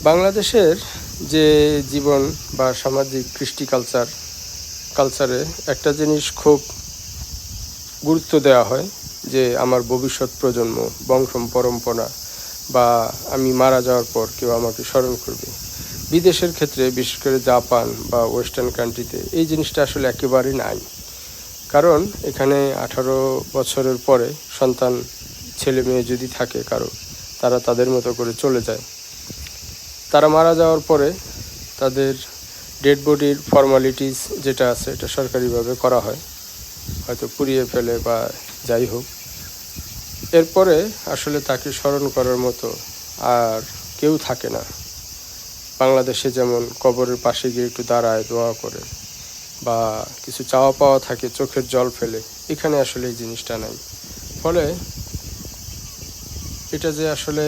বাংলাদেশের যে জীবন বা সামাজিক কৃষ্টি কালচারে একটা জিনিস খুব গুরুত্ব দেওয়া হয় যে আমার ভবিষ্যৎ প্রজন্ম, বংশ পরম্পরা বা আমি মারা যাওয়ার পর কেউ আমাকে স্মরণ করবে। বিদেশের ক্ষেত্রে বিশেষ করে জাপান বা ওয়েস্টার্ন কান্ট্রিতে এই জিনিসটা আসলে একেবারেই নাই। কারণ এখানে 18 বছরের পরে সন্তান ছেলে মেয়ে যদি থাকে কারো, তারা তাদের মতো করে চলে যায়। তারা মারা যাওয়ার পরে তাদের ডেড বডির ফর্মালিটিস যেটা আছে এটা সরকারিভাবে করা হয়, হয়তো পুড়িয়ে ফেলে বা যাই হোক। এরপরে আসলে তাকে স্মরণ করার মতো আর কেউ থাকে না। বাংলাদেশে যেমন কবরের পাশে গিয়ে একটু দাঁড়ায়, দোয়া করে বা কিছু চাওয়া পাওয়া থাকে, চোখের জল ফেলে, এখানে আসলে এই জিনিসটা নাই। ফলে এটা যে আসলে